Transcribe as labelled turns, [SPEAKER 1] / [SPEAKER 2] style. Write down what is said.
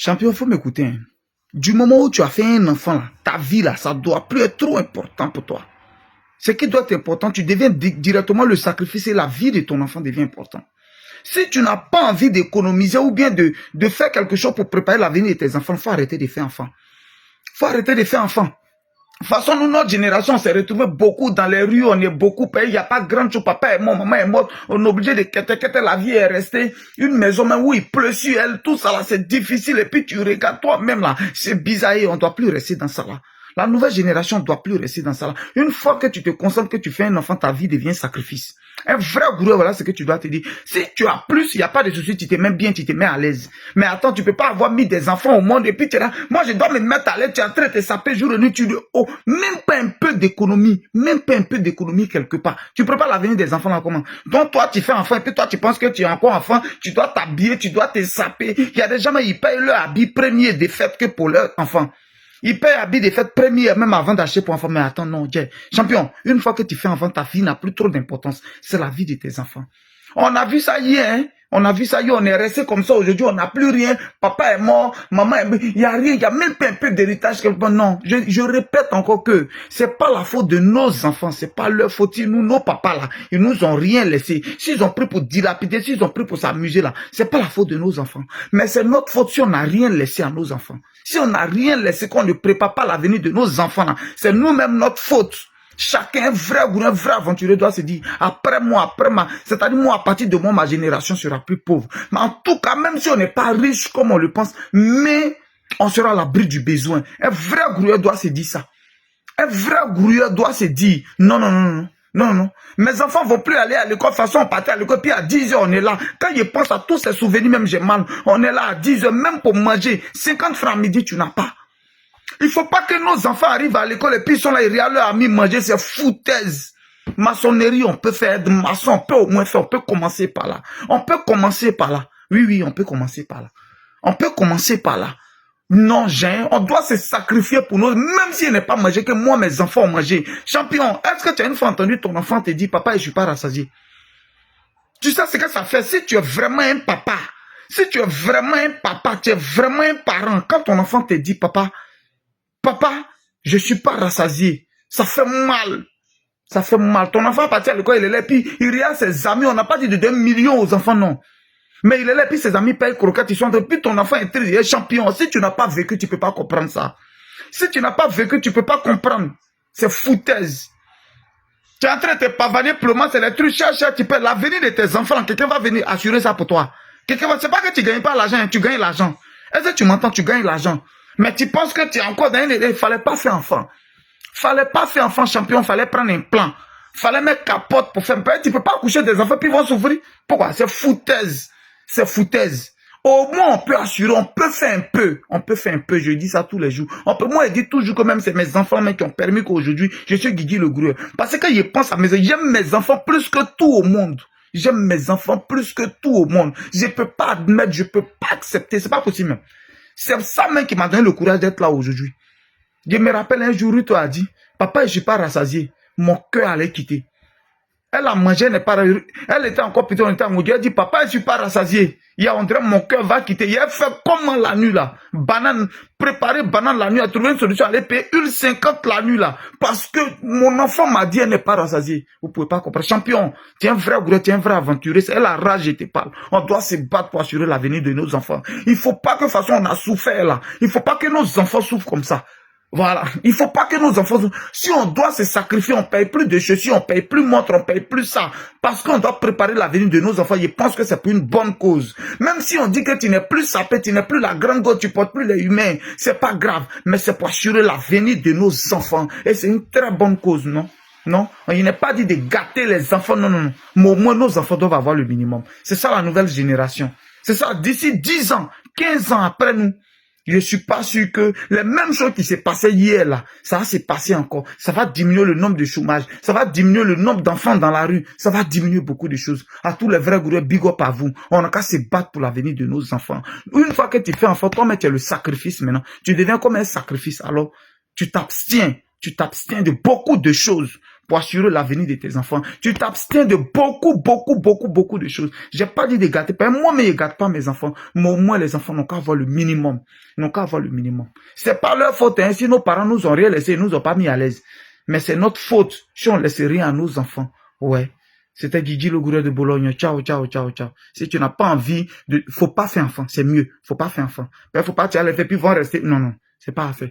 [SPEAKER 1] Champion, il faut m'écouter. Hein. Du moment où tu as fait un enfant, là, ta vie, là, ça doit plus être trop important pour toi. Ce qui doit être important, tu deviens directement le sacrifice et la vie de ton enfant devient important. Si tu n'as pas envie d'économiser ou bien de faire quelque chose pour préparer l'avenir de tes enfants, il faut arrêter de faire enfant. Il faut arrêter de faire enfant. De toute façon, nous, notre génération, on s'est retrouvé beaucoup dans les rues, on est beaucoup payé, il n'y a pas grand chose, papa est mort, maman est morte, on est obligé de quitter, la vie est restée, une maison même où il pleut sur elle, tout ça là, c'est difficile, et puis tu regardes toi-même là, c'est bizarre, on ne doit plus rester dans ça là. La nouvelle génération ne doit plus rester dans ça là. Une fois que tu te concentres, que tu fais un enfant, ta vie devient sacrifice. Un vrai gourou, voilà ce que tu dois te dire. Si tu as plus, il n'y a pas de souci, tu te mets bien, tu te mets à l'aise. Mais attends, tu peux pas avoir mis des enfants au monde et puis tu es là. Moi, je dois me mettre à l'aise, tu es en train de te saper jour et nuit, tu dis, oh, même pas un peu d'économie, quelque part. Tu prépares l'avenir des enfants là comment? Donc toi, tu fais enfant et puis toi, tu penses que tu es encore enfant, tu dois t'habiller, tu dois te saper. Il y a des gens, ils payent leur habit premier des fêtes que pour leurs enfants. Il paye habit des fêtes premières même avant d'acheter pour enfant. Mais attends, non, champion, une fois que tu fais enfant, ta vie n'a plus trop d'importance. C'est la vie de tes enfants. On a vu ça hier, hein? On a vu ça hier, on est resté comme ça aujourd'hui, on n'a plus rien. Papa est mort, maman est mort, il n'y a rien, il n'y a même pas un peu d'héritage. Non, je répète encore que c'est pas la faute de nos enfants, c'est pas leur faute. Nous, nos papas là, ils nous ont rien laissé. S'ils ont pris pour dilapider, s'ils ont pris pour s'amuser là, c'est pas la faute de nos enfants. Mais c'est notre faute si on n'a rien laissé à nos enfants. Si on n'a rien laissé, qu'on ne prépare pas l'avenir de nos enfants là, c'est nous-mêmes notre faute. Chacun, un vrai aventurier doit se dire, après moi, c'est-à-dire moi, à partir de moi, ma génération sera plus pauvre. Mais en tout cas, même si on n'est pas riche comme on le pense, mais on sera à l'abri du besoin. Un vrai gourou doit se dire ça. Un vrai gourou doit se dire, non. Mes enfants vont plus aller à l'école. De toute façon, on partait à l'école, puis à 10 h, on est là. Quand je pense à tous ces souvenirs, même j'ai mal. On est là à 10 h, même pour manger. 50 francs à midi, tu n'as pas. Il ne faut pas que nos enfants arrivent à l'école et puis ils sont là, ils regardent leurs amis manger, c'est foutaise. Maçonnerie, on peut faire de maçon, on peut au moins faire, on peut commencer par là. On peut commencer par là. Oui, on peut commencer par là. On peut commencer par là. Non, on doit se sacrifier pour nous, même s'il n'est pas mangé, que moi, mes enfants ont mangé. Champion, est-ce que tu as une fois entendu ton enfant te dire, papa, je ne suis pas rassasié? Tu sais ce que ça fait? Si tu es vraiment un papa, si tu es vraiment un papa, tu es vraiment un parent, quand ton enfant te dit, papa, je ne suis pas rassasié. Ça fait mal. Ça fait mal. Ton enfant parti à l'école, il est là, puis il regarde ses amis. On n'a pas dit de 2 millions aux enfants, non. Mais il est là, puis ses amis payent croquettes, ils sont en train, puis ton enfant est triste, il est champion. Si tu n'as pas vécu, tu ne peux pas comprendre ça. Si tu n'as pas vécu, tu ne peux pas comprendre. C'est foutaise. Tu es en train de te pavaner plombant, c'est les trucs cher, tu paies l'avenir de tes enfants. Quelqu'un va venir assurer ça pour toi. Quelqu'un va, c'est pas que tu ne gagnes pas l'argent, tu gagnes l'argent. Est-ce que tu m'entends, tu gagnes l'argent. Mais tu penses que tu es encore dans une idée, il ne fallait pas faire enfant. Il ne fallait pas faire enfant champion, il fallait prendre un plan. Il fallait mettre capote pour faire un plan. Tu ne peux pas coucher des enfants puis ils vont souffrir. Pourquoi? C'est foutaise. C'est foutaise. Au moins, on peut assurer, on peut faire un peu. On peut faire un peu, je dis ça tous les jours. Moi, je dis toujours que même c'est mes enfants mais qui ont permis qu'aujourd'hui, je suis Guigui le gourou. Parce que je pense à j'aime mes enfants plus que tout au monde. J'aime mes enfants plus que tout au monde. Je ne peux pas admettre, je ne peux pas accepter. C'est pas possible même. C'est ça même qui m'a donné le courage d'être là aujourd'hui. Je me rappelle un jour où tu as dit, papa, je ne suis pas rassasié. Mon cœur allait quitter. Elle a mangé, elle était encore petite, on était en Dieu. Elle dit, papa, je ne suis pas rassasié. Il y a, on dirait, mon cœur va quitter. Il a fait comment la nuit là? Banane, préparer banane la nuit, à trouver une solution, aller payer 1,50 la nuit là. Parce que mon enfant m'a dit, elle n'est pas rassasiée. Vous ne pouvez pas comprendre. Champion, tu es un vrai gros, tu es un vrai aventurier. C'est la rage, je te parle. On doit se battre pour assurer l'avenir de nos enfants. Il ne faut pas que de toute façon on a souffert là. Il ne faut pas que nos enfants souffrent comme ça. Voilà. Il ne faut pas que nos enfants... Si on doit se sacrifier, on ne paye plus de chaussures, on ne paye plus montre, on ne paye plus ça. Parce qu'on doit préparer l'avenir de nos enfants. Je pense que c'est pour une bonne cause. Même si on dit que tu n'es plus sapé, tu n'es plus la grande gosse, tu ne portes plus les humains. C'est pas grave. Mais c'est pour assurer l'avenir de nos enfants. Et c'est une très bonne cause, non? Non? Il n'est pas dit de gâter les enfants. Non. Mais au moins, nos enfants doivent avoir le minimum. C'est ça la nouvelle génération. C'est ça. D'ici 10 ans, 15 ans après nous, je ne suis pas sûr que les mêmes choses qui s'est passées hier là, ça va se passer encore. Ça va diminuer le nombre de chômage. Ça va diminuer le nombre d'enfants dans la rue. Ça va diminuer beaucoup de choses. À tous les vrais gourous, big up à vous. On n'a qu'à se battre pour l'avenir de nos enfants. Une fois que tu fais enfant, toi, mais tu es le sacrifice maintenant. Tu deviens comme un sacrifice. Alors, tu t'abstiens de beaucoup de choses pour assurer l'avenir de tes enfants. Tu t'abstiens de beaucoup de choses. J'ai pas dit de gâter. Moi, mais je gâte pas mes enfants. Mais au moins, les enfants n'ont qu'à avoir le minimum. Ils n'ont qu'à avoir le minimum. C'est pas leur faute, hein. Si nos parents nous ont rien laissé, ils nous ont pas mis à l'aise. Mais c'est notre faute si on laisse rien à nos enfants. Ouais. C'était Gigi le gourou de Bologne. Ciao. Si tu n'as pas envie faut pas faire enfant. C'est mieux. Faut pas faire enfant. Faut pas, tu as les fait, puis vont rester. Non. C'est pas à faire.